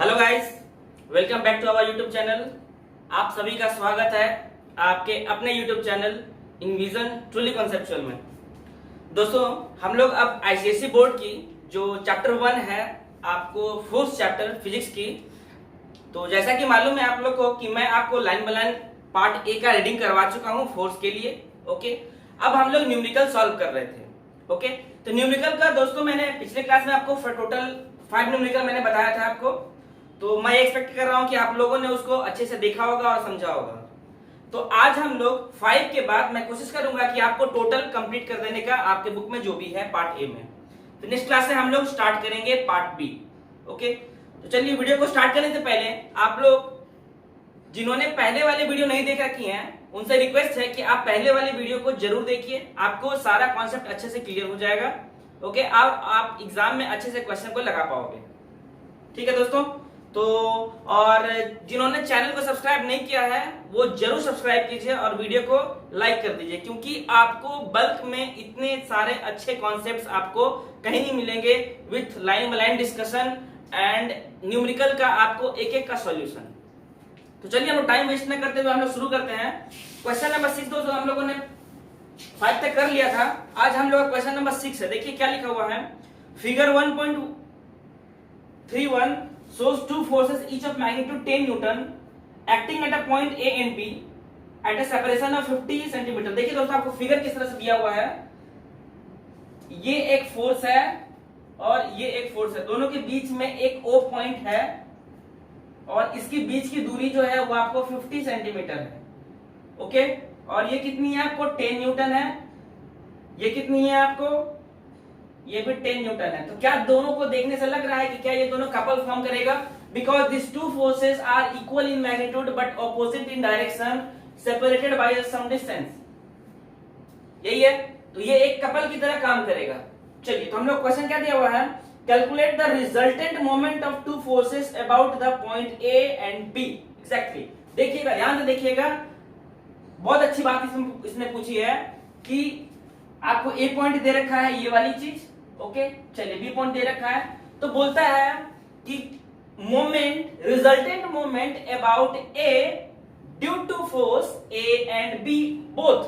Hello guys, welcome back to our YouTube channel. आप सभी का स्वागत है आपके अपने YouTube channel Envision Truly Conceptual में। दोस्तों, हम लोग अब आईसीएसई बोर्ड की जो चैप्टर 1 है, आपको फोर्थ चैप्टर फिजिक्स की, तो जैसा कि मालूम है आप लोग को कि मैं आपको line by line part A का रीडिंग करवा चुका हूँ फोर्स के लिए। ओके, अब हम लोग न्यूमेरिकल सॉल्व कर रहे थे। ओके, तो न्यूमेरिकल का दोस्तों मैंने पिछले क्लास में आपको टोटल 5 न्यूमेरिकल मैंने बताया था आपको, तो मैं एक्सपेक्ट कर रहा हूं कि आप लोगों ने उसको अच्छे से देखा होगा और समझा होगा। तो आज हम लोग 5 के बाद मैं कोशिश करूंगा कि आपको टोटल कंप्लीट कर देने का आपके बुक में जो भी है पार्ट ए में। तो नेक्स्ट क्लास से हम लोग स्टार्ट करेंगे पार्ट बी। ओके, तो चलिए वीडियो को स्टार्ट करने से पहले आप लोग जिन्होंने पहले वाले वीडियो नहीं देख रखी हैं उनसे रिक्वेस्ट है कि आप पहले वाले वीडियो को जरूर देखिए, आपको सारा कॉन्सेप्ट अच्छे से क्लियर हो जाएगा। ओके, आप एग्जाम में अच्छे से क्वेश्चन को लगा पाओगे। ठीक है दोस्तों, तो और जिन्होंने चैनल को सब्सक्राइब नहीं किया है वो जरूर सब्सक्राइब कीजिए और वीडियो को लाइक कर दीजिए, क्योंकि आपको बल्क में इतने सारे अच्छे कॉन्सेप्ट्स आपको कहीं नहीं मिलेंगे with line by line discussion and numerical का आपको एक एक का सॉल्यूशन। तो चलिए हम लोग टाइम वेस्ट न करते हुए हम लोग शुरू करते हैं। क्वेश्चन नंबर 6 दोस्तों हम लोगों ने 5 तक कर लिया था, आज हम लोग क्वेश्चन नंबर 6 है। देखिए क्या लिखा हुआ है, figure 1.31 shows two forces each of magnitude 10 Newton acting at a point A and B at a separation of 50 centimetre. देखिए दोस्तों आपको फिगर किस तरह से दिया हुआ है, ये एक फोर्स है और ये एक फोर्स है, दोनों के बीच में एक O पॉइंट है और इसके बीच की दूरी जो है वो आपको 50 सेंटीमीटर है। ओके, और ये कितनी है आपको 10 न्यूटन है, ये कितनी है आपको, ये भी 10 न्यूटन है। तो क्या दोनों को देखने से लग रहा है कि क्या ये दोनों कपल फॉर्म करेगा? Because this two forces are equal in magnitude but opposite in direction separated by some distance. यही है, तो ये एक कपल की तरह काम करेगा। चलिए, तो हम लोग क्वेश्चन क्या दिया हुआ है, calculate the resultant moment of two forces about the point A and B. Exactly, देखिएगा, ध्यान से देखिएगा, बहुत अच्छी बात इसने पूछी है कि आपको ए पॉइंट दे रखा है, ये वाली चीज। ओके, चलिए बी पॉइंट दे रखा है, तो बोलता है कि moment, resultant moment about A due to force A and B both.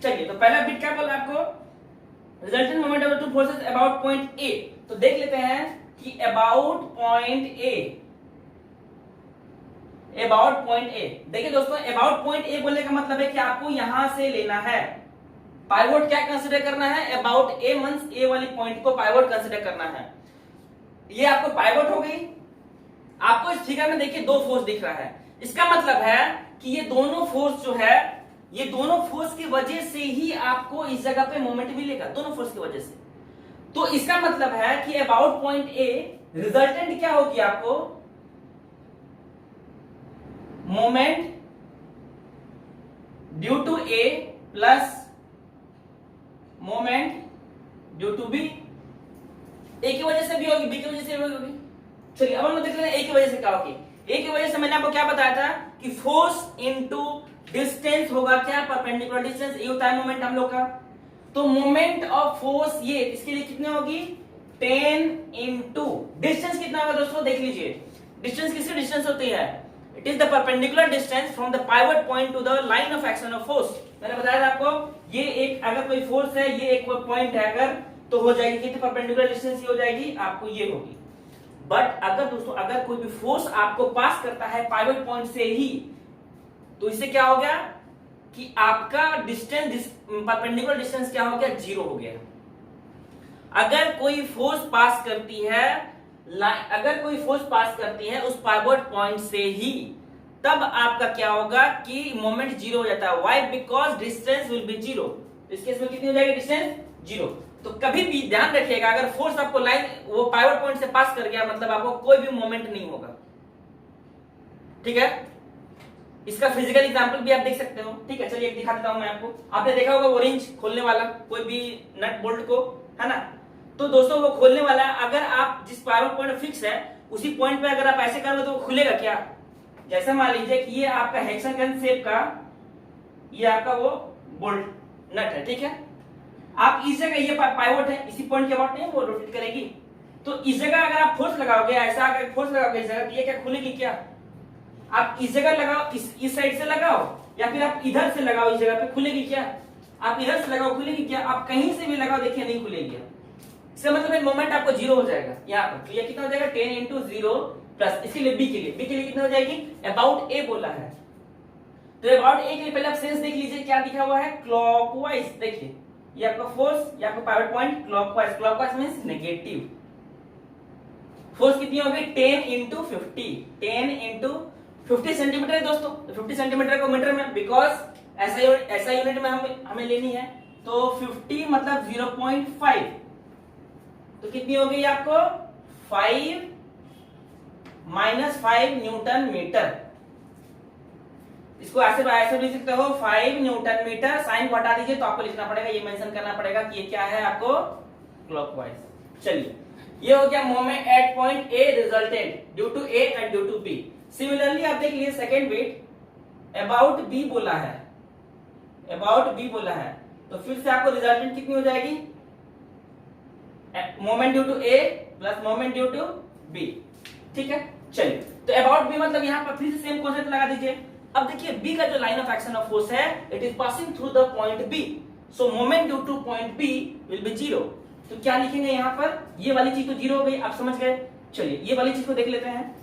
चलिए, तो पहला बिट क्या बोला आपको, resultant moment about two forces about point A. तो देख लेते हैं कि about point A, about point A. देखिए दोस्तों, अबाउट पॉइंट ए बोलने का मतलब है कि आपको यहां से लेना है, पाइवोट क्या कंसीडर करना है, अबाउट ए मींस ए वाली पॉइंट को पाइवोट कंसीडर करना है। ये आपको पाइवोट हो गई। आपको इस फिगर में देखिए दो फोर्स दिख रहा है, इसका मतलब है कि ये दोनों फोर्स जो है, ये दोनों फोर्स की वजह से ही आपको इस जगह पे मोमेंट मिलेगा, दोनों फोर्स की वजह से। तो इसका मतलब है कि अबाउट पॉइंट ए रिजल्टेंट क्या होगी आपको, moment due to A plus moment due to B. A की वजह से भी होगी, बी की वजह से भी होगी। चलिए अब हम देख लेते हैं ए की वजह से क्या होगी। ए की वजह से मैंने आपको क्या बताया था कि फोर्स इनटू डिस्टेंस होगा क्या, परपेंडिकुलर डिस्टेंस, ये होता है मोमेंट हम लोग का। तो मोमेंट ऑफ फोर्स ये इसके लिए कितनी होगी, 10 इनटू डिस्टेंस कितना होगा दोस्तों, देख लीजिए डिस्टेंस किसकी डिस्टेंस होती है, it is the perpendicular distance from the pivot point two the line of action of force. मैंने बताया था आपको, ये एक अगर कोई फोर्स है, ये एक पॉइंट है अगर, तो हो जाएगी कितनी परपेंडिकुलर डिस्टेंस ही हो जाएगी आपको, ये होगी। बट अगर दोस्तों अगर कोई भी फोर्स आपको पास करता है पाइवट पॉइंट से ही, तो इससे क्या हो गया कि आपका डिस्टेंस, परपेंडिकुलर डिस्टेंस क्या हो गया, 0 हो गया। अगर कोई फोर्स पास करती है, अगर कोई फोर्स पास करती है उस पाइवट पॉइंट से ही, तब आपका क्या होगा कि मोमेंट 0 हो जाता है। Why? Because distance will be 0। इस केस में कितनी हो जाएगी डिस्टेंस, 0। तो कभी भी ध्यान रखिएगा, अगर फोर्स आपको लाइन वो पाइवट पॉइंट से पास कर गया, मतलब आपको कोई भी मोमेंट नहीं होगा। ठीक है, इसका फिजिकल एग्जांपल भी आप देख सकते हो। ठीक है, चलिए एक दिखा देता हूं मैं आपको। आपने देखा होगा वो रिंच खोलने वाला, कोई भी नट बोल्ट को, है ना। तो दोस्तों वो खोलने वाला, अगर आप जिस पाइवट पॉइंट फिक्स है उसी पॉइंट पे अगर आप ऐसे करोगे तो वो खुलेगा क्या। जैसे मान लीजिए कि ये आपका हेक्सागन शेप का, ये आपका वो बोल्ट नट है, ठीक है। आप इस जगह ये पाइवट है, इसी पॉइंट के अबाउट नहीं वो रोटेट करेगी, तो इस जगह अगर आप फोर्स लगाओगे, ऐसा अगर फोर्स लगाओगे इस जगह, तो ये क्या खुलेगी क्या? आप इस जगह लगाओ, इस साइड से लगाओ, या फिर आप इधर से लगाओ, इस जगह पे खुलेगी क्या? आप इधर से लगाओ, खुलेगी क्या? आप कहीं से भी लगाओ, देखिए नहीं खुलेगी। इसका मतलब मोमेंट आपको जीरो हो जाएगा यहाँ पर। तो ये कितना हो जाएगा? 10 इंटू जीरो प्लस, इसके लिए बी के लिए कितना हो जाएगी? अबाउट ए बोला है, तो अबाउट ए के लिए पहले आप सेंस देख लीजिए क्या लिखा हुआ है, क्लॉकवाइज। देखिए ये आपका फोर्स, ये आपका pivot point clockwise, clockwise means negative. Force कितनी होगी? 10 इंटू 50, 10 इंटू 50 सेंटीमीटर है दोस्तों। तो 50 सेंटीमीटर को मीटर में, बिकॉज ऐसा यूनिट में हमें लेनी है, तो 50 मतलब 0.5, तो कितनी हो गई आपको? 5 माइनस 5 न्यूटन मीटर। इसको ऐसे लिख सकते हो 5 न्यूटन मीटर। साइन को हटा दीजिए, तो आपको लिखना पड़ेगा, ये मेंशन करना पड़ेगा कि ये क्या है आपको? क्लॉकवाइज। चलिए, ये हो गया moment at point A resultant due to A and due to B. Similarly आप देख लीजिए सेकेंड बिट, अबाउट बी बोला है, अबाउट बी बोला है, तो फिर से आपको रिजल्टेंट कितनी हो जाएगी? Moment due to A plus moment due to B. ठीक है, चलिए, तो अबाउट बी मतलब यहाँ पर फिर से सेम कॉन्सेप्ट लगा दीजिए। अब देखिए बी का जो line of action of force है, it is passing through the point B, so moment due to point B will be zero. तो क्या लिखेंगे यहाँ पर? ये वाली चीज तो जीरो हो गई, आप समझ गए। चलिए ये वाली चीज को देख लेते हैं,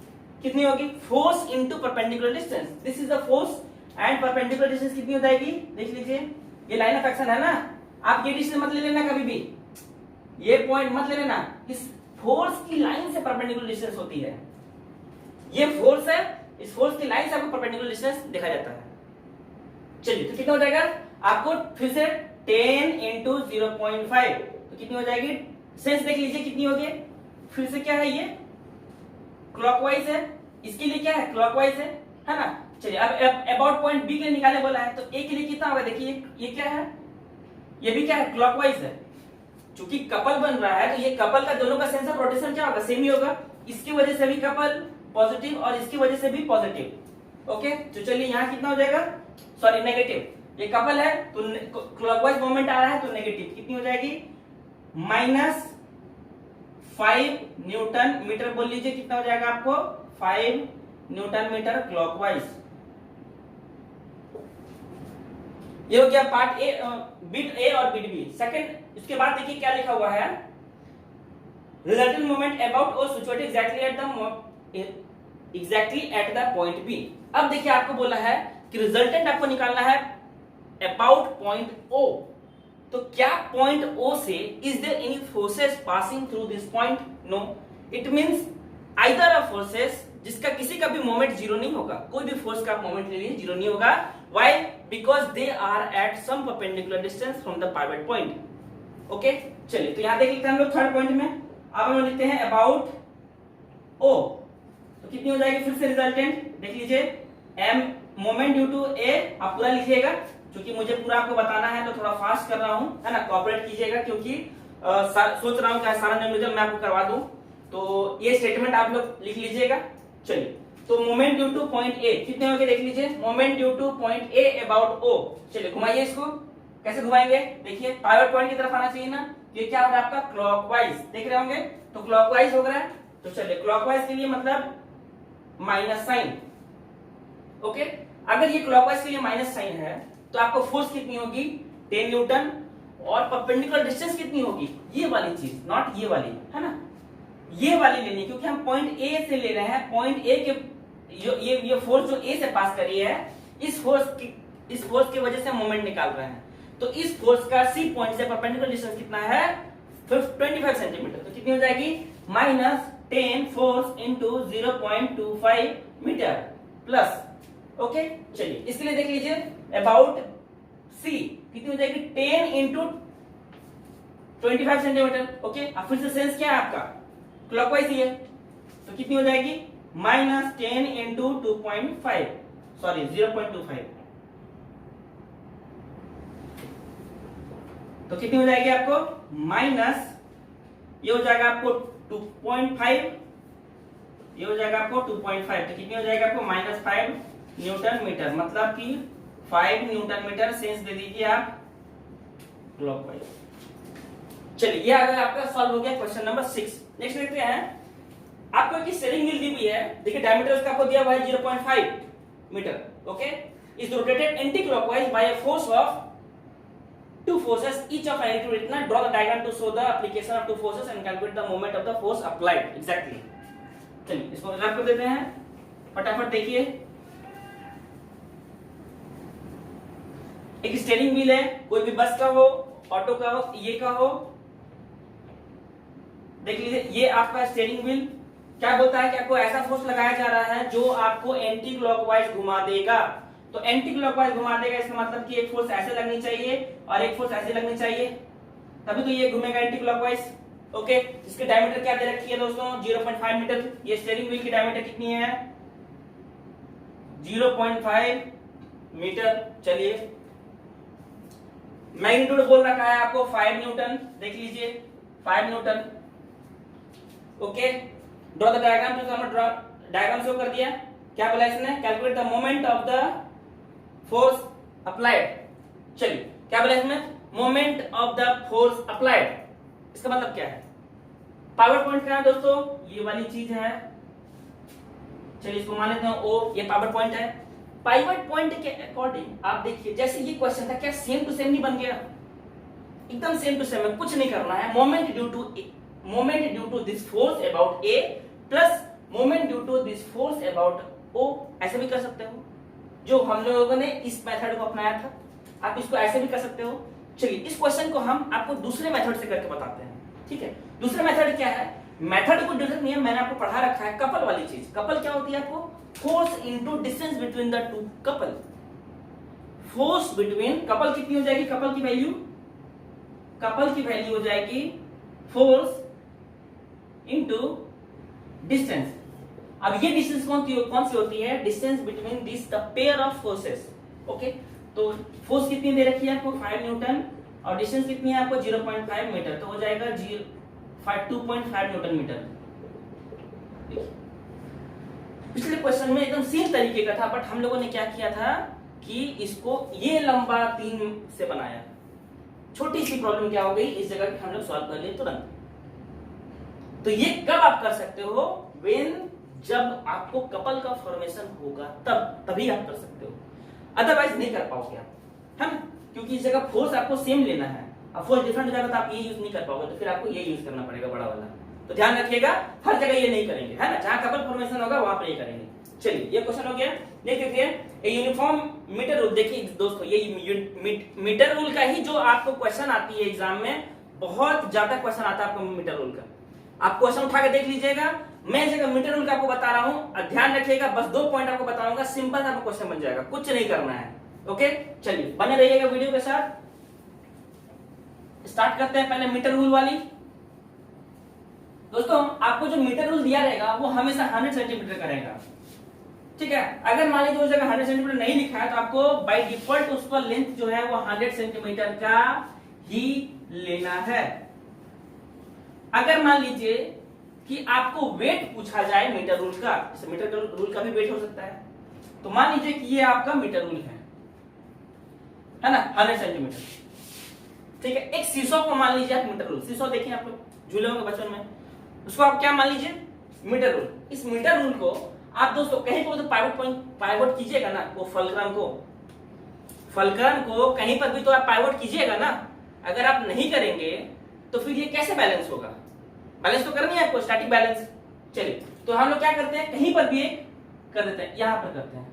कितनी होगी? Force into perpendicular distance, this is the force and perpendicular distance कितनी हो जाएगी? देख लीजिए, ये लाइन ऑफ एक्शन है ना, आप ये डिस्टेंस मत ले लेना कभी भी, ये पॉइंट मत ले लेना, इस फोर्स की लाइन से परपेंडिकुलर डिस्टेंस होती है। ये फोर्स है, इस फोर्स की लाइन से आपको परपेंडिकुलर डिस्टेंस देखा जाता है। चलिए, तो कितना हो जाएगा आपको? फिर से 10 इंटू 0.5, तो कितनी हो जाएगी? सेंस देख लीजिए कितनी होगी। फिर से क्या है? ये क्लॉकवाइज है, इसके लिए क्या है? क्लॉकवाइज है ना। चलिए, अब अबाउट पॉइंट बी के लिए निकालने बोला है, तो ए के लिए कितना होगा? देखिए ये क्या है? ये भी क्या है? क्लॉकवाइज है। चूंकि कपल बन रहा है, तो ये कपल का दोनों का सेंस ऑफ रोटेशन क्या होगा? सेम ही होगा। इसकी वजह से भी कपल पॉजिटिव और इसकी वजह से भी पॉजिटिव। ओके, तो चलिए यहाँ कितना हो जाएगा? Sorry, negative. ये कपल है तो क्लॉकवाइज मोमेंट आ रहा है, तो नेगेटिव कितनी हो जाएगी? माइनस 5 न्यूटन मीटर बोल लीजिए, कितना हो जाएगा आपको? 5 न्यूटन मीटर क्लॉकवाइज। ये हो गया पार्ट ए, बिट ए और बिट बी। सेकंड, इसके बाद देखिए क्या लिखा हुआ है, रिजल्टेंट मोमेंट अबाउट और situated exactly at the point B. अब देखिए आपको बोला है कि रिजल्टेंट आपको निकालना है अबाउट पॉइंट ओ, तो क्या पॉइंट ओ से is there any forces passing through this point? No, it means either of forces जिसका किसी का भी मोमेंट जीरो नहीं होगा, कोई भी फोर्स का मोमेंट ले लीजिए जीरो नहीं होगा। Why? Because they are at some perpendicular distance from the pivot point. Okay, चलिए, तो यहां देख लेते हैं हम लोग थर्ड पॉइंट में। अब हम लोग लिखते हैं अबाउट ओ, तो कितनी हो जाएगी? फिर से रिजल्टेंट देख लीजिए, एम मोमेंट ड्यू टू ए, आप पूरा लिखिएगा, क्योंकि मुझे पूरा आपको बताना है तो थोड़ा फास्ट कर रहा हूं, है ना, कोऑपरेट कीजिएगा, क्योंकि सोच रहा हूं कि सारा न्यूमेरिकल मैं आपको करवा दूं, तो ये स्टेटमेंट आप लोग लिख लीजिएगा। चलिए, तो moment due to point A कितने हो गए? देख लीजिए, moment due to point A about O. चलिए घुमाइए इसको, कैसे घुमाएंगे? देखिए पाइवट पॉइंट की तरफ आना चाहिए ना, ये क्या हो रहा है आपका? क्लॉकवाइज, देख रहे होंगे, तो क्लॉकवाइज हो रहा है। तो चलिए, क्लॉकवाइज के लिए मतलब माइनस साइन। ओके, अगर ये क्लॉकवाइज के लिए माइनस साइन है, तो आपको फोर्स कितनी होगी? 10 न्यूटन, और परपेंडिकुलर डिस्टेंस कितनी होगी? ये वाली चीज, नॉट ये वाली, है ना, ये वाली लेनी, क्योंकि हम पॉइंट ए से ले रहे हैं। पॉइंट ए के जो ये फोर्स जो ए से पास कर रही है, इस फोर्स की वजह से मोमेंट निकाल रहे हैं, तो इस फोर्स का सी पॉइंट से परपेंडिकुलर डिस्टेंस कितना है? 25 सेंटीमीटर। तो कितनी हो जाएगी? Minus 10 force into 0.25 metre plus. Okay, चलिए इसके लिए देख लीजिए, अबाउट सी कितनी हो जाएगी? 10 इंटू 25 सेंटीमीटर। ओके, अब फिर से सेंस क्या है आपका? क्लॉकवाइज ही है, तो कितनी हो जाएगी? माइनस 10 इंटू 2.5, सॉरी 0.25, तो कितनी हो जाएगी आपको? माइनस, ये हो जाएगा आपको 2.5, ये हो जाएगा आपको 2.5, तो कितनी हो जाएगा आपको? माइनस 5 न्यूटन मीटर, मतलब कि 5 न्यूटन मीटर सेंस दे दीजिए आप क्लॉकवाइज। चलिए, ये आ गया आपका, सॉल्व हो गया क्वेश्चन नंबर 6। नेक्स्ट देखते हैं, आपको एक स्टीयरिंग व्हील दी हुई है, देखिए डायमीटर उसका आपको दिया हुआ है 0.5 metre, okay, is rotated anti clockwise by a force of two forces each of an equal इतना, draw the diagram to show the application of two forces and calculate the moment of the force applied exactly। चलिए इसको rough कर देते हैं, फटाफट देखिए। एक steering wheel है, कोई भी बस का हो, ऑटो का हो, ये का हो, देख लीजिए, ये आपका स्टीयरिंग व्हील क्या बोलता है कि आपको ऐसा फोर्स लगाया जा रहा है जो आपको एंटी क्लॉकवाइज घुमा देगा। तो एंटी क्लॉकवाइज घुमा देगा, इसका मतलब कि एक फोर्स ऐसे लगनी चाहिए और एक फोर्स ऐसे लगनी चाहिए, तभी तो ये घूमेगा एंटी क्लॉकवाइज, ओके। इसकी डायमीटर क्या दे रखी है दोस्तों, 0.5 मीटर। ये स्टीयरिंग व्हील की डायमीटर कितनी है, 0.5 मीटर। चलिए मैग्नीट्यूड बोल रखा है आपको 5 न्यूटन, देख लीजिए 5 Newton, okay. Draw the diagram, तो हमने डायग्राम शो कर दिया। क्या बोला इसने, calculate the moment of the force applied. चलिए क्या बोला इसमें, moment of the force applied, इसका मतलब क्या है, पावर पॉइंट क्या है दोस्तों, ये वाली चीज है। चलिए इसको मान लेते हैं ओ, ये पावर पॉइंट है। पाइवट पॉइंट के अकॉर्डिंग आप देखिए, जैसे ये क्वेश्चन था, क्या सेम टू सेम नहीं बन गया, एकदम सेम टू सेम है, कुछ नहीं करना है। Moment due to this force about A plus moment due to this force about O, ऐसे भी कर सकते हो, जो हम लोगों ने इस मेथड को अपनाया था, आप इसको ऐसे भी कर सकते हो। चलिए इस क्वेश्चन को हम आपको दूसरे मेथड से करके बताते हैं, ठीक है। दूसरा मेथड क्या है, मेथड को जरूरत नहीं है, मैंने आपको पढ़ा रखा है कपल वाली चीज। कपल क्या होती है, आपको force into distance between the two couple. Force between couple कितनी हो जाएगी, कपल की वैल्यू हो जाएगी फोर्स इनटू डिस्टेंस। अब ये डिस्टेंस कौन सी होती है, distance between this the pair of forces, okay. तो फोर्स कितनी दे रखी है आपको 5 न्यूटन और डिस्टेंस कितनी है आपको 0.5 मीटर, तो हो जाएगा 2.5 न्यूटन मीटर। पिछले क्वेश्चन में एकदम सेम तरीके का था, बट हम लोगों ने क्या किया था कि इसको ये लंबा 3 से बनाया। छोटी सी प्रॉब्लम क्या हो गई, इस जगह पे हम लोग सॉल्व कर लिए तुरंत। तो ये कब आप कर सकते हो, व्हेन जब आपको कपल का फॉर्मेशन होगा तभी आप कर सकते हो, अदरवाइज नहीं कर पाओगे आप, है ना, क्योंकि इस जगह फोर्स आपको सेम लेना है। अब फोर्स डिफरेंट हो जाएगा तो आप ये यूज नहीं कर पाओगे, तो फिर आपको ये यूज करना पड़ेगा बड़ा वाला। तो ध्यान रखिएगा, हर जगह ये नहीं करेंगे, है ना, जहां कपल फॉर्मेशन होगा वहां पर ये करेंगे। चलिए ये क्वेश्चन हो गया। नेक्स्ट देखिए, यूनिफॉर्म मीटर रूल। देखिए दोस्तों, ये मीटर रूल का ही जो आपको क्वेश्चन आती है एग्जाम में, बहुत ज्यादा क्वेश्चन आता है आपको मीटर रूल का। आप क्वेश्चन उठा के देख लीजिएगा, मैं जगह मीटर रूल का आपको बता रहा हूं, ध्यान रखिएगा, बस 2 पॉइंट आपको बताऊंगा, सिंपल सा क्वेश्चन बन जाएगा, कुछ नहीं करना है, ओके। चलिए बने रहिएगा वीडियो के साथ। स्टार्ट करते हैं पहले मीटर रूल वाली। दोस्तों आपको जो मीटर रूल दिया रहेगा वो हमेशा 100 सेंटीमीटर का रहेगा, ठीक है। अगर मान लीजिए उस जगह 100 सेंटीमीटर नहीं लिखा है तो आपको बाय डिफॉल्ट उस पर लेंथ जो है वो 100 सेंटीमीटर का ही लेना है। अगर मान लीजिए कि आपको वेट पूछा जाए मीटर रूल का, जैसे मीटर रूल का भी वेट हो सकता है, तो मान लीजिए कि ये आपका मीटर रूल है ना, 100 सेंटीमीटर, ठीक है। एक सीसो को मान लीजिए आप मीटर रूल, सीसो देखिए आप लोग झूले होंगे बचपन में, उसको आप क्या मान लीजिए, मीटर रूल। इस मीटर रूल को आप दोस्तों कहीं पर तो पाइवोट कीजिएगा ना, वो फलक्रम को कहीं पर भी तो आप पाइवोट कीजिएगा ना। अगर आप नहीं करेंगे तो फिर ये कैसे बैलेंस होगा, बैलेंस तो करनी है आपको, स्टैटिक बैलेंस। चलिए तो हम लोग क्या करते हैं, कहीं पर भी एक कर देते हैं, यहां पर करते हैं।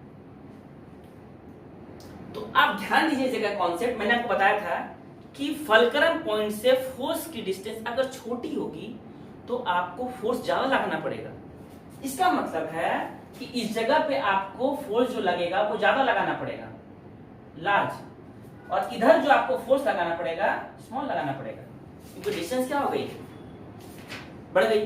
तो आप ध्यान दीजिए जगह कॉन्सेप्ट, मैंने आपको बताया था कि फलक्रम पॉइंट से फोर्स की डिस्टेंस अगर छोटी होगी तो आपको फोर्स ज्यादा लगाना पड़ेगा। इसका मतलब है कि इस जगह पे आपको फोर्स जो लगेगा वो ज्यादा लगाना पड़ेगा, लार्ज, और इधर जो आपको फोर्स लगाना पड़ेगा स्मॉल लगाना पड़ेगा, क्योंकि डिस्टेंस क्या हो गई, बढ़ गई।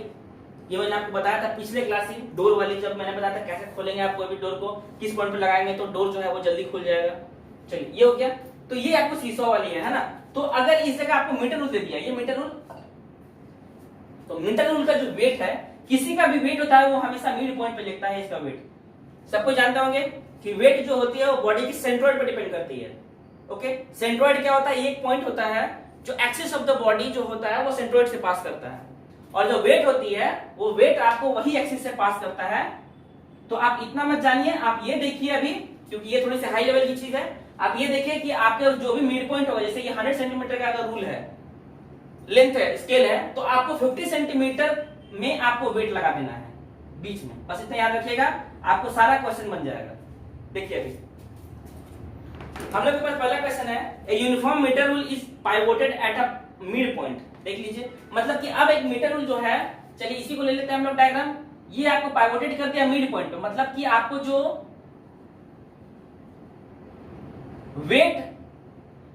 ये मैंने आपको बताया था पिछले क्लास ही, डोर वाली, जब मैंने बताया था कैसे खोलेंगे आप कोई भी डोर को, किस पॉइंट पे लगाएंगे तो डोर जो है वो जल्दी खुल जाएगा। चलिए ये हो गया। तो ये आपको सीसो वाली है ना। तो अगर इस जगह आपको मीटर रूल दे दिया, ये मीटर रूल, तो मीटर रूल का जो वेट है, किसी का भी वेट होता है वो हमेशा मिड पॉइंट पे लिखता है इसका वेट। सबको जानते होंगे कि वेट जो होती है वो बॉडी की सेंट्रोइड पे डिपेंड करती है, ओके। सेंट्रोइड क्या होता है, एक पॉइंट होता है जो एक्सिस ऑफ द बॉडी जो होता है वो सेंट्रोइड से पास करता है। और जो वेट होती है वो वेट आपको वही एक्सिस से पास करता है। तो आप इतना मत जानिए, आप ये देखिए अभी, क्योंकि ये थोड़ी सी हाई लेवल की चीज है। आप ये देखिए कि आपके जो भी मिड पॉइंट होगा, जैसे ये 100 सेंटीमीटर का अगर रूल है, लेंथ है, स्केल है, तो आपको 50 सेंटीमीटर में आपको वेट लगा देना है बीच में। बस इतना याद रखिएगा, आपको सारा क्वेश्चन बन जाएगा। देखिए अभी हम लोग के पास पहला क्वेश्चन है, a uniform metre rule is pivoted at a mid point. देख लीजिए, मतलब कि अब एक मीटर रूल जो है, चलिए इसी को ले लेते हैं हम लोग डायग्राम। ये आपको पाइवोटेड कर दिया मिड पॉइंट पे, मतलब कि आपको जो वेट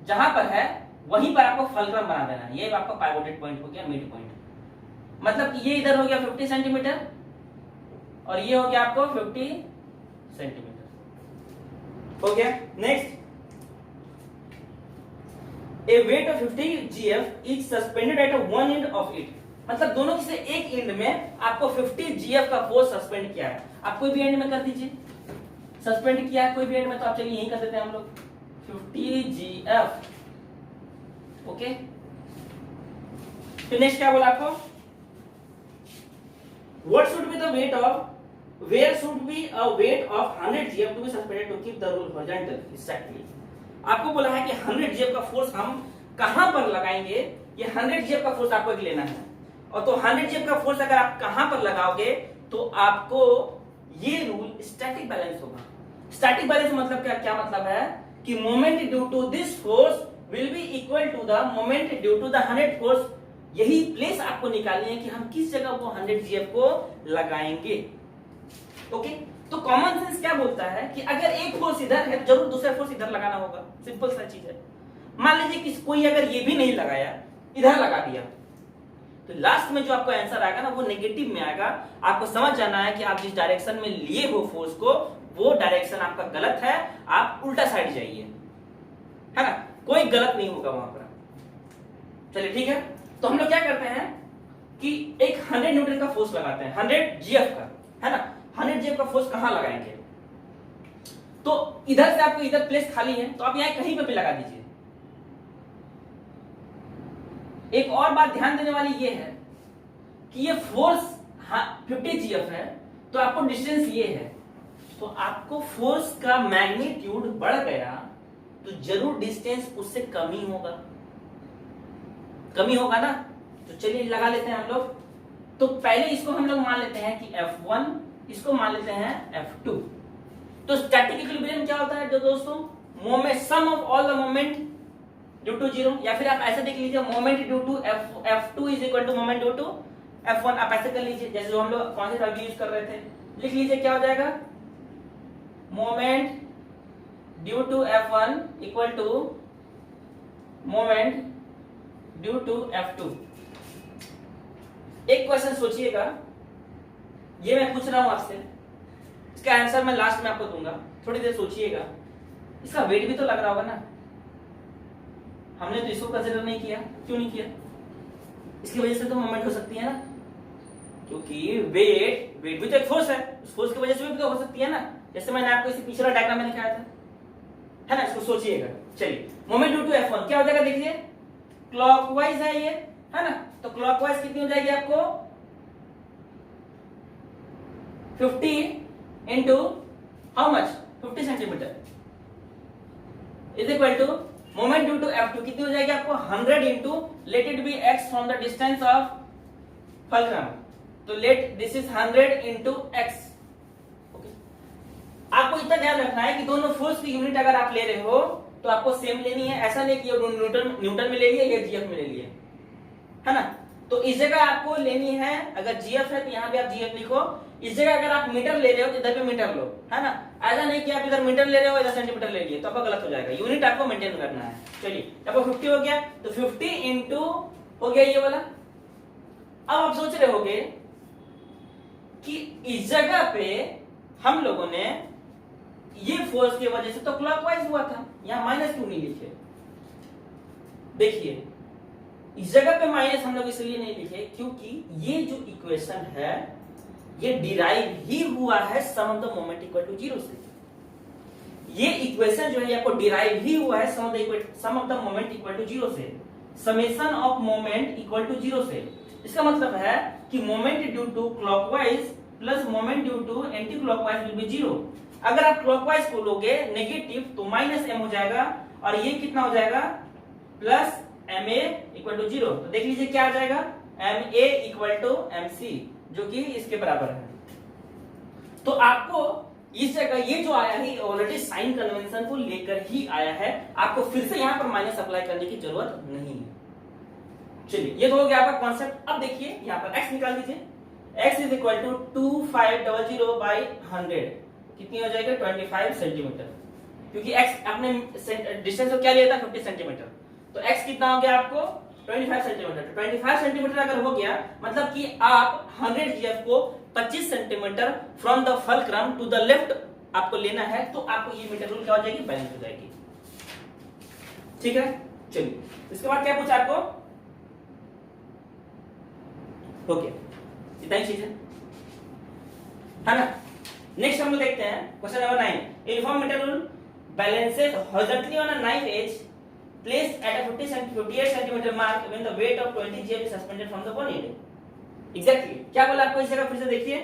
जहां पर है वहीं पर आपको फलक्रम बना देना है। ये आपका पाइवोटेड पॉइंट हो गया मिड पॉइंट। मतलब कि ये इधर हो गया 50 सेंटीमीटर और ये हो गया आपको 50 सेंटीमीटर हो गया। Next, a weight of 50 GF is suspended at one end of it. मतलब दोनों से एक एंड में आपको 50 GF का फोर्स सस्पेंड किया है। आप कोई भी एंड में कर दीजिए, सस्पेंड किया है कोई भी एंड में, तो आप चलिए यही कर देते हैं हम लोग 50 GF। ओके, तो नेक्स्ट क्या बोला आपको, what should be the weight of, where should be a weight of 100 GF to be suspended to keep the rule horizontal. Exactly आपको बोला है कि 100 GF का फोर्स हम कहां पर लगाएंगे। ये 100 GF का फोर्स आपको लेना है, और तो 100 GF का फोर्स अगर आप कहां पर लगाओगे तो आपको ये रूल स्टैटिक बैलेंस होगा। स्टैटिक बैलेंस मतलब क्या मतलब है कि moment due to this force will be equal to the moment due to the 100 force. यही प्लेस आपको निकालनी है कि हम किस जगह वो 100 GF को लगाएंगे। ओके, तो कॉमन सेंस क्या बोलता है कि अगर एक फोर्स इधर है तो जरूर दूसरा फोर्स इधर लगाना होगा। सिंपल सा चीज है। मान लीजिए कि कोई अगर ये भी नहीं लगाया, इधर लगा दिया, तो लास्ट में जो आपको आंसर आएगा ना वो नेगेटिव में आएगा। आपको समझ जाना है कि आप जिस डायरेक्शन में लिए हो फोर्स को, वो डायरेक्शन आपका गलत है, आप उल्टा साइड जाइए, है ना, कोई गलत नहीं होगा वहां पर। चलिए ठीक है, तो हम लोग क्या करते हैं कि एक 100 न्यूटन का फोर्स लगाते हैं, 100 GF का, है ना। 100 GF का फोर्स कहां लगाएंगे, तो इधर से आपको इधर प्लेस खाली है तो आप यहां कहीं पे भी लगा दीजिए। एक और बात ध्यान देने वाली ये है कि ये फोर्स 50 GF है, तो आपको डिस्टेंस ये है, तो आपको फोर्स का मैग्नीट्यूड बढ़ गया तो जरूर डिस्टेंस उससे कम ही होगा, कमी होगा ना। तो चलिए लगा लेते हैं हम लोग। तो पहले इसको हम लोग मान लेते हैं कि F1, इसको मान लेते हैं F2। तो स्टैटिक इक्विलिब्रियम क्या होता है जो दोस्तों, moment sum of all the moment due to zero, या फिर आप ऐसे देख लीजिए moment due to F2 is equal to moment due to F1। आप ऐसे कर लीजिए जैसे जो हम लोग कौन से वैल्यू यूज कर रहे थे, लिख लीजिए क्या हो जाएगा, moment due to F1 equal to moment due to F2। एक क्वेश्चन सोचिएगा, ये मैं पूछ रहा हूं आपसे, इसका आंसर मैं लास्ट में आपको दूंगा, थोड़ी देर सोचिएगा। इसका वेट भी तो लग रहा होगा ना, हमने तो इसको कंसीडर नहीं किया। क्यों नहीं किया, इसकी वजह से तो मोमेंट हो सकती है ना, क्योंकि वेट भी तो एक फोर्स है, उस फोर्स की वजह से भी तो हो सकती है ना, जैसे मैंने आपको इसी पिछला डायग्राम में दिखाया था, है ना। इसको सोचिएगा। चलिए मोमेंट ड्यू टू F1 क्या हो जाएगा, देखिए क्लॉकवाइज है ये, है ना, तो क्लॉकवाइज कितनी हो जाएगी आपको 50 into how much 50 centimetre is equal to moment due to F2 कितनी हो जाएगी आपको 100 into let it be x from the distance of fulcrum, तो let this is 100 into x। आपको इतना ध्यान रखना है कि दोनों फोर्स की यूनिट अगर आप ले रहे हो तो आपको सेम लेनी है। ऐसा नहीं कि न्यूटन में ले लिया या GF में ले लिया, है ना। तो इस जगह आपको लेनी है, अगर GF है तो यहां भी आप GF लिखो। इस जगह अगर आप मीटर ले रहे हो तो इधर भी मीटर लो, है ना। ऐसा नहीं कि आप इधर मीटर ले रहे हो इधर सेंटीमीटर ले लिए, तो आपका गलत हो जाएगा। यूनिट आपको मेंटेन करना है। चलिए आपको 50 हो गया, तो 50 इंटू हो गया ये वाला। अब आप सोच रहे होगे कि इस जगह पे हम लोगों ने ये फोर्स की वजह से तो क्लॉकवाइज हुआ था, यहां माइनस क्यों नहीं लिखे। देखिए इस जगह पे माइनस हम लोग इसलिए नहीं लिखे क्योंकि ये जो इक्वेशन है ये डिराइव ही हुआ है sum of the moment equal to zero से। ये इक्वेशन जो है आपको डिराइव ही हुआ है sum of the moment equal to zero से, summation of moment equal to zero से। इसका मतलब है कि moment due to clockwise plus moment due to anti clockwise will be 0। अगर आप क्लॉकवाइज को लोगे नेगेटिव तो माइनस एम हो जाएगा और ये कितना हो जाएगा plus M A equal to 0। तो देख लीजिए क्या आ जाएगा M A equal to M C, जो कि इसके बराबर है। तो आपको इस जगह ये जो आया है ऑलरेडी साइन कन्वेंशन को लेकर ही आया है, आपको फिर से यहां पर माइनस अप्लाई करने की जरूरत नहीं है। चलिए ये तो हो गया आपका कॉन्सेप्ट। अब देखिए यहां पर x निकाल दीजिए, x is equal to 2500 by 100 कितनी हो जाएगी 25 सेंटीमीटर, क्योंकि x आपने डिस्टेंस को क्या लिया था 50 सेंटीमीटर, तो x कितना हो गया आपको 25 सेंटीमीटर। 25 सेंटीमीटर अगर हो गया मतलब कि आप 100 GF को 25 centimetre from the fulcrum to the left आपको लेना है, तो आपको ये मीटर रूल क्या हो जाएगी बैलेंस हो जाएगी। ठीक है, चलिए इसके बाद क्या पूछा आपको, ओके इतना ही चीज है ना। नेक्स्ट हम लोग देखते हैं question number 9। Uniform metre rule balances horizontally on a knife edge placed at a 58 centimeter mark when the weight of 20 GF is suspended from the one end। Exactly क्या बोला आपको इस जगह फिर से देखिए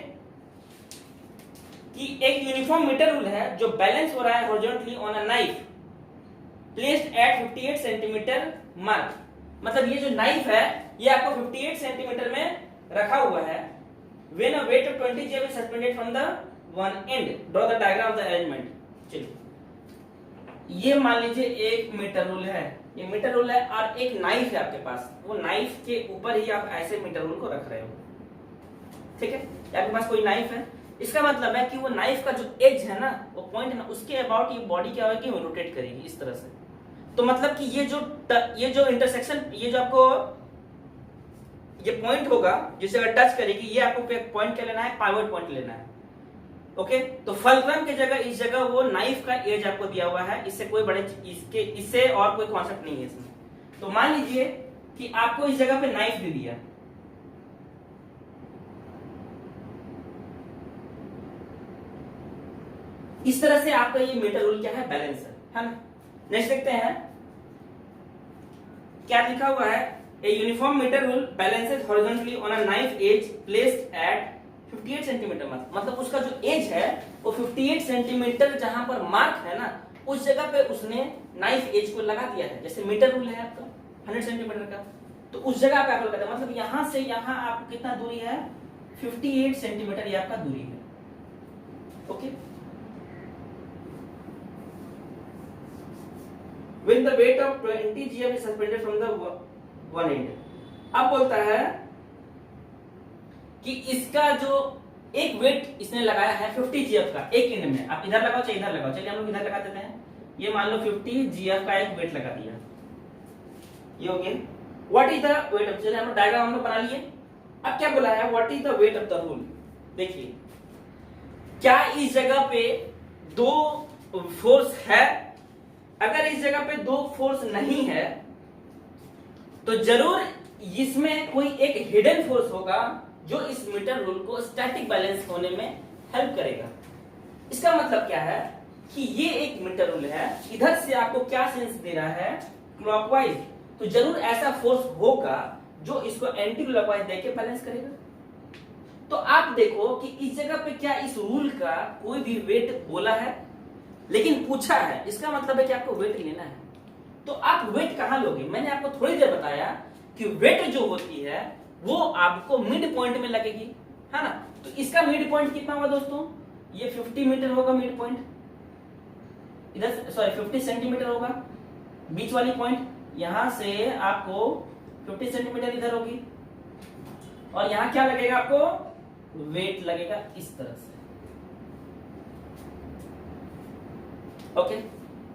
कि एक यूनिफॉर्म मीटर रूल है जो बैलेंस हो रहा है horizontally on a knife placed at 58 centimetre mark. मतलब ये जो नाइफ है ये आपको 58 सेंटीमीटर में रखा हुआ है when a weight of 20 GF is suspended from the one end। draw the diagram of the arrangement। चलिए ये मान लीजिए एक मीटर रूल है, ये मीटर रूल है और एक नाइफ है आपके पास, वो नाइफ के ऊपर ही आप ऐसे मीटर रूल को रख रहे हो। ठीक है, आपके पास कोई नाइफ है, इसका मतलब है कि वो नाइफ का जो एज है ना, वो पॉइंट है ना, उसके अबाउट ये बॉडी क्या होगी वो रोटेट करेगी इस तरह से। तो मतलब कि ये जो इंटरसेक्शन, ये जो आपको ये पॉइंट होगा जिसे अगर टच करेगी, ये आपको पॉइंट क्या लेना है पाइवट पॉइंट लेना है। ओके तो फल्क्रम की जगह इस जगह वो नाइफ का एज आपको दिया हुआ है, इससे कोई बड़े इससे और कोई कॉन्सेप्ट नहीं है इसमें। तो मान लीजिए कि आपको इस जगह पे नाइफ दे दिया, इस तरह से आपका ये मीटर रूल क्या है बैलेंस है ना। नेक्स्ट देखते हैं क्या लिखा हुआ है, a uniform metre rule balances horizontally on a knife edge placed at 58 centimetre mark. मतलब उसका जो एज है वो 58 सेंटीमीटर जहां पर मार्क है ना, उस जगह पे उसने नाइफ एज को लगा दिया है। जैसे मीटर रूल है आपका 100 सेंटीमीटर का, तो उस जगह पे आप लगाते हैं, मतलब यहां से यहां आपको कितना दूरी है 58 सेंटीमीटर ये आपका दूरी है। Okay when the weight of 20 GF is suspended from the one end। अब बोलता है कि इसका जो एक वेट इसने लगाया है 50 GF का एक एंड में, आप इधर लगाओ चाहे इधर लगाओ, चलिए हम लोग इधर लगा देते हैं। ये मान लो 50 GF का एक वेट लगा दिया, ये हो गया। What is the weight of, चलिए हम लोग डायग्राम हम लोग बना लिए। अब क्या बोला है what is the weight of the rule. देखिए क्या इस जगह पे दो फोर्स है, अगर इस जगह पे दो फोर्स नहीं है तो जरूर इसमें कोई एक हिडन फोर्स होगा जो इस मीटर रूल को स्टैटिक बैलेंस होने में हेल्प करेगा। इसका मतलब क्या है कि ये एक मीटर रूल है, इधर से आपको क्या सेंस दे रहा है क्लॉकवाइज, तो जरूर ऐसा फोर्स होगा जो इसको एंटी क्लॉकवाइज देके बैलेंस करेगा। तो आप देखो कि इस जगह पे क्या इस रूल का कोई भी वेट बोला है, लेकिन पूछा है, इसका मतलब है कि आपको वेट लेना है। तो आप वेट कहां लोगे, मैंने आपको थोड़ी देर बताया कि वेट जो होती है वो आपको मिड पॉइंट में लगेगी, है ना। तो इसका मिड पॉइंट कितना होगा दोस्तों, ये 50 मीटर होगा मिड पॉइंट, इधर सॉरी 50 सेंटीमीटर होगा बीच वाली पॉइंट, यहां से आपको 50 सेंटीमीटर इधर होगी और यहां क्या लगेगा आपको वेट लगेगा इस तरह से। ओके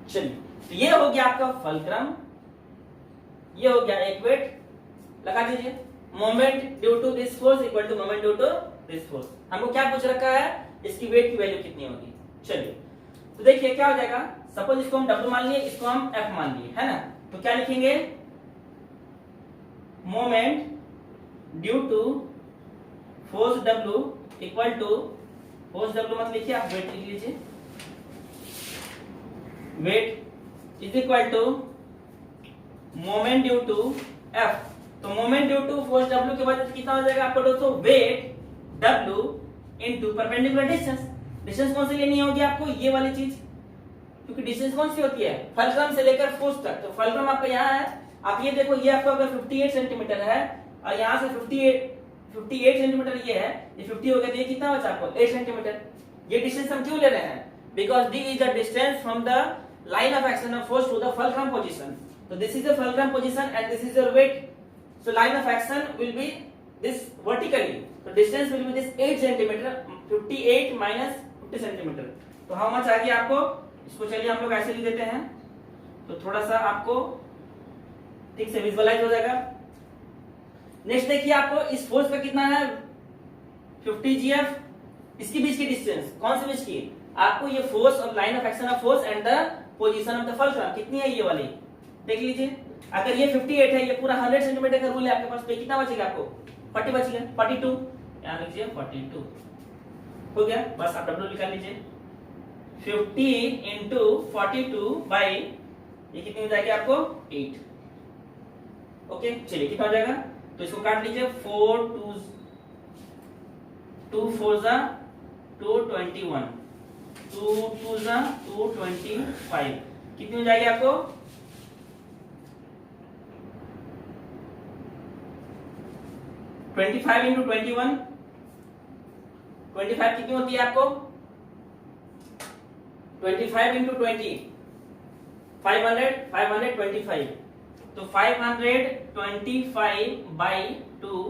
चलिए तो ये हो गया आपका फल्क्रम, ये हो गया एक वेट लगा दीजिए। Moment due to this force equal to moment due to this force. हमको क्या पूछ रखा है, इसकी वेट की वैल्यू कितनी होगी। चलिए तो देखिए क्या हो जाएगा, सपोज इसको हम W मान लिए, इसको हम F मान लिए, है ना। तो क्या लिखेंगे moment due to force W equal to force W मत लिखिए, आप वेट लिख लीजिए। Weight is equal to moment due to F तो moment due to force W के वजह से कितना हो जाएगा आपको दोस्तों, weight W into perpendicular distance. Distance कौन सी लेनी होगी आपको, ये वाली चीज, क्योंकि डिस्टेंस कौन सी होती है, फलक्रम से लेकर फोर्स तक। तो फलक्रम आपका यहाँ है, आप ये देखो, ये आपका अगर 58 सेंटीमीटर है और यहाँ से 58 सेंटीमीटर ये है, ये 50 हो गया, तो ये कितना बचा आपको 8 सेंटीमीटर। ये डिस्टेंस हम क्यों ले रहे हैं, because D is the distance from the line of action of force to the fulcrum position. तो this is the fulcrum position and this is your weight, so line of action will be this vertically, so distance will be this 8 centimeter, 58 minus 50 centimeter। तो how much आ गया आपको, इसको चलिए हम लोग ऐसे लिख देते हैं, तो थोड़ा सा आपको ठीक से विजुअलाइज हो जाएगा। नेक्स्ट देखिए, आपको इस फोर्स पे कितना है 50 GF, इसके बीच की डिस्टेंस कौन से बीच की, आपको ये फोर्स और line of action of force and the position of the fulcrum कितनी है, ये वाली देख लीजिए। अगर ये 58 है, ये पूरा 100 सेंटीमीटर का रूल है आपके पास, तो कितना बचेगा आपको 40 बचेगा, 42 यहां लिखिए 42 हो गया, बस आप W निकाल लीजिए। 50 इंटू 42 बाई ये कितनी हो जाएगी आपको 8। ओके चलिए कितना हो जाएगा, तो इसको काट लीजिए, 4 2 4 जा 221, 2 2 जा 225, कितनी हो जाएगी आपको 25 इंटू 21, 25 कितनी होती है आपको 25 इंटू 20 525, तो 525 बाई 2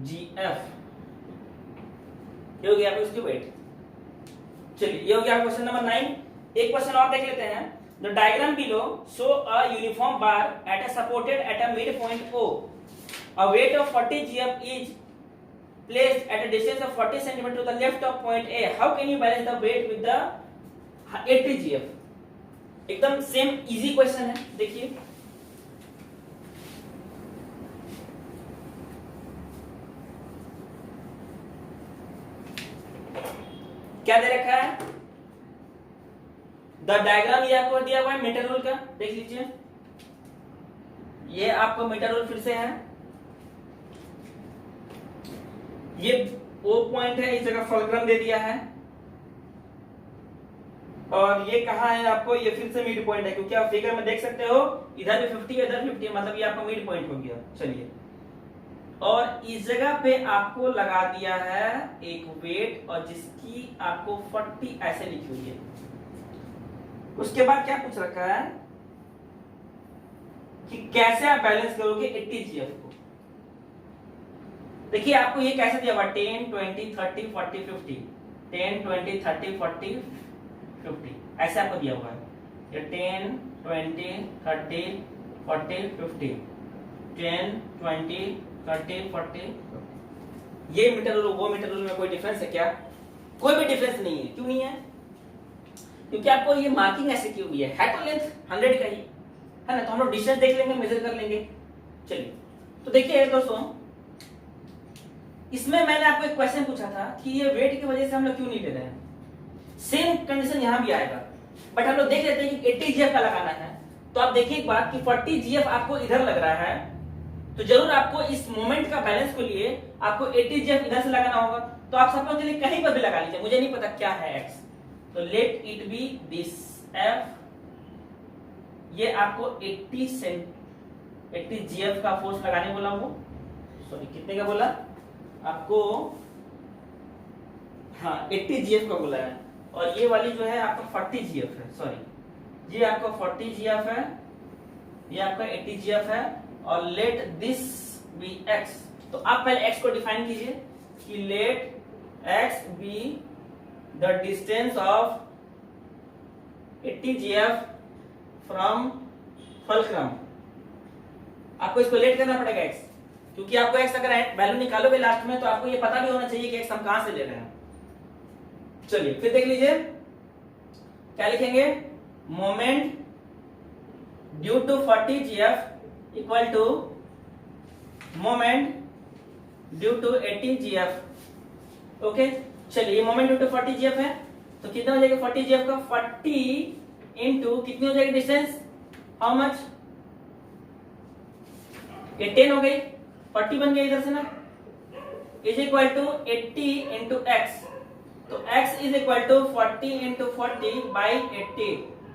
GF ये हो गया आपको इसकी वेट। चलिए ये हो गया क्वेश्चन नंबर 9। एक क्वेश्चन और देख लेते हैं। The diagram below show a uniform bar at a supported eight a mid point O. A weight of 40 GF is placed at a distance of 40 cm to the left of point A. How can you balance the weight with the 80 GF? एकदम same easy question है, देखिए क्या दे रखा है, the diagram ये आपको दिया हुआ है मीटर रूल का, देख लीजिए ये आपको मीटर रूल फिर से है, ये O पॉइंट है, इस जगह फलक्रम दे दिया है, और ये कहाँ है आपको, ये फिर से मिड पॉइंट है, क्योंकि आप फिगर में देख सकते हो इधर भी 50 है इधर 50 है, मतलब ये आपका मिड पॉइंट हो गया। चलिए, और इस जगह पे आपको लगा दिया है एक वेट, और जिसकी आपको 40 ऐसे लिखी हुई है। उसके बाद क्या पूछ रखा है कि कैसे आप बैलेंस करोगे 80 GF को। देखिए आपको ये कैसे दिया हुआ 10 20 30 40 50, 10 20 30 40 50 ऐसे आपको दिया हुआ है, ये 10 20 30 40 50, 10 20 30 40 ये मीटर रूल वो मीटर रूल में कोई डिफरेंस है क्या, कोई भी डिफरेंस नहीं है। क्यों नहीं है, क्योंकि आपको ये मार्किंग ऐसे की हुई है तो लेंथ 100 का ही है ना, तो हम लोग डिस्टेंस देख लेंगे, मेजर कर लेंगे। चलिए तो देखिए दोस्तों, इसमें मैंने आपको एक क्वेश्चन पूछा था कि ये वेट की वजह से हम लोग क्यों नहीं ले रहे हैं, सेम कंडीशन यहां भी आएगा, बट हम लोग देख लेते हैं कि 80 GF का लगाना है। तो आप देखिए एक बात कि 40 GF आपको इधर लग रहा है, तो जरूर आपको इस मोमेंट का बैलेंस के लिए आपको 80 GF इधर से लगाना होगा। तो आप सपोज चलिए कहीं पर भी लगा लीजिए, मुझे नहीं पता क्या है x, तो late it B this f, ये आपको 80 GF का फोर्स लगाने बोला, वो सॉरी कितने का बोला आपको, हाँ 80 GF का बोला है, और ये वाली जो है आपका 40 GF है, सॉरी ये आपका 40 GF है, ये आपका 80 GF है, और लेट दिस बी x। तो आप पहले x को डिफाइन कीजिए कि let x be the distance of 80 GF from fulcrum. आपको इसको लेट करना पड़ेगा x, क्योंकि आपको x अगर वैल्यू निकालोगे लास्ट में तो आपको ये पता भी होना चाहिए कि x हम कहां से ले रहे हैं। चलिए फिर देख लीजिए क्या लिखेंगे, moment due to 40 GF equal to moment due to 80 GF। Okay चलिए, ये मोमेंट ड्यू टू 40 GF है, तो कितना हो जाएगा 40 GF का 40 इंटू कितनी हो जाएगी डिस्टेंस, हाउ मच ये 10 हो गई, 40 बन गया इधर से ना, is equal to 80 into x, तो x is equal to 40 into 40 by 80,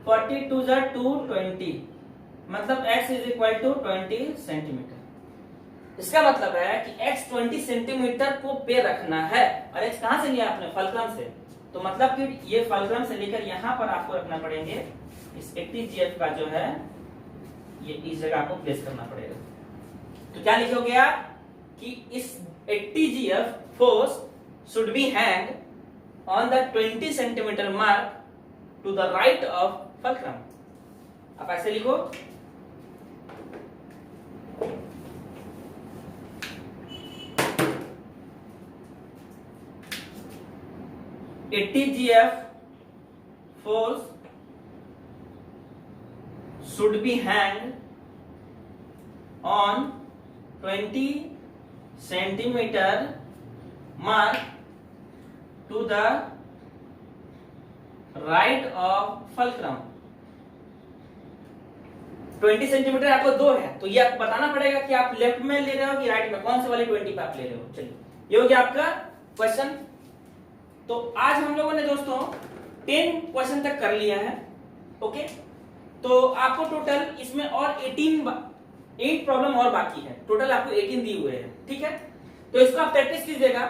40 टू ज़ा 220, मतलब x is equal to 20 centimetre. इसका मतलब है कि x 20 सेंटीमीटर को पे रखना है, और x कहां से लिया आपने, फलक्रम से, तो मतलब कि ये फलक्रम से लेकर यहां पर आपको रखना पड़ेंगे, इस 80 GF का जो है ये इस जगह आपको प्लेस करना पड़ेगा। तो क्या लिखोगे आप कि इस 80 GF force should be hang on the 20 centimetre mark to the right of fulcrum. आप ऐसे लिखो, GF force should be hanged on 20 centimeter mark to the right of fulcrum। 20 centimetre आपको दो है, तो ये आपको बताना पड़ेगा कि आप लेफ्ट में ले रहे हो कि राइट में, कौन से वाले 20 पे आप ले रहे हो। चलिए, ये हो गया आपका क्वेश्चन। तो आज हम लोगों ने दोस्तों 10 क्वेश्चन तक कर लिया है। ओके, तो आपको टोटल इसमें और 8 प्रॉब्लम और बाकी है, टोटल आपको 18 दिए हुए हैं। ठीक है, तो इसको आप प्रैक्टिस कीजिएगा।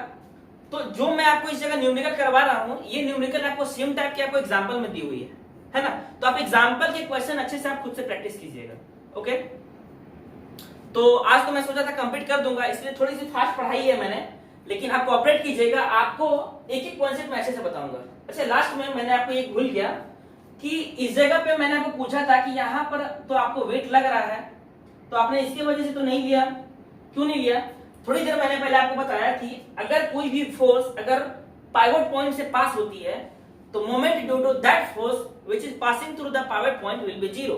तो जो मैं आपको इस जगह न्यूमेरिकल करवा रहा हूं, ये न्यूमेरिकल आपको सेम टाइप की आपको एग्जांपल में दी हुई है ना। तो आप एग्जांपल के क्वेश्चन अच्छे से आप खुद से प्रैक्टिस कीजिएगा। ओके, तो आज तो मैं सोचा था कंप्लीट कर दूंगा, इसलिए थोड़ी सी फास्ट पढ़ाई है मैंने, लेकिन आप कोऑपरेट कीजिएगा, आपको एक एक कॉन्सेप्ट मैं अच्छे से बताऊंगा। अच्छा, लास्ट में मैंने आपको एक भूल गया कि इस जगह पे मैंने आपको पूछा था कि यहाँ पर तो आपको वेट लग रहा है, तो आपने इसकी वजह से तो नहीं लिया, क्यों नहीं लिया? थोड़ी देर मैंने पहले आपको बताया कि अगर कोई भी फोर्स अगर पाइवट पॉइंट से पास होती है, तो moment due to that force which is passing through the pivot point will be zero.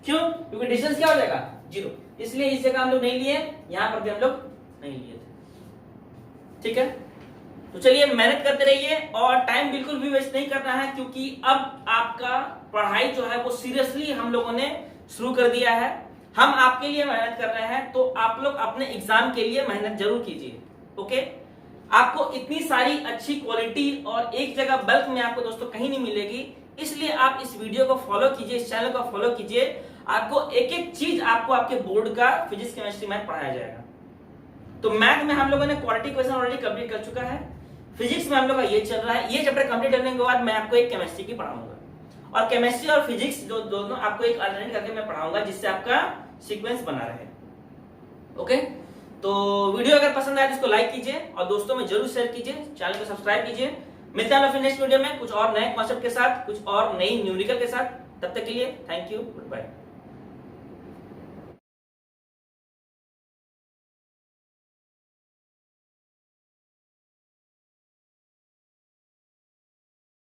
क्यों? क्योंकि डिस्टेंस क्या हो जाएगा, जीरो। इसलिए इस जगह हम लोग नहीं लिए, यहां पर भी हम लोग नहीं लिए थे। ठीक है, तो चलिए मेहनत करते रहिए और टाइम बिल्कुल भी वेस्ट नहीं करना है, क्योंकि अब आपका पढ़ाई जो है वो सीरियसली हम लोगों ने शुरू कर दिया है। हम आपके लिए मेहनत कर रहे हैं, तो आप लोग अपने एग्जाम के लिए मेहनत जरूर कीजिए। ओके, आपको इतनी सारी अच्छी क्वालिटी और एक जगह बल्क में आपको दोस्तों कहीं नहीं मिलेगी, इसलिए आप इस वीडियो को फॉलो कीजिए, इस चैनल को फॉलो कीजिए। आपको एक एक चीज आपको आपके बोर्ड का फिजिक्स, केमिस्ट्री, मैथ पढ़ाया जाएगा। तो मैथ में हम लोगों ने क्वालिटी क्वेश्चन ऑलरेडी कंप्लीट कर चुका है, फिजिक्स में हम लोग का ये चल रहा है। ये चैप्टर कंप्लीट करने के बाद मैं आपको एक केमिस्ट्री की पढ़ाऊंगा, और केमिस्ट्री और फिजिक्स जो दोनों आपको एक अल्टरनेट करके मैं पढ़ाऊंगा, जिससे आपका सीक्वेंस बना रहे। ओके, तो वीडियो अगर पसंद आए तो इसको लाइक कीजिए और दोस्तों में जरूर शेयर कीजिए, चैनल को सब्सक्राइब कीजिए। मिलते हैं फिर नेक्स्ट वीडियो में कुछ और नए कॉन्सेप्ट के साथ, कुछ और नई न्यूमेरिकल के साथ। तब तक के लिए थैंक यू, गुड बाय।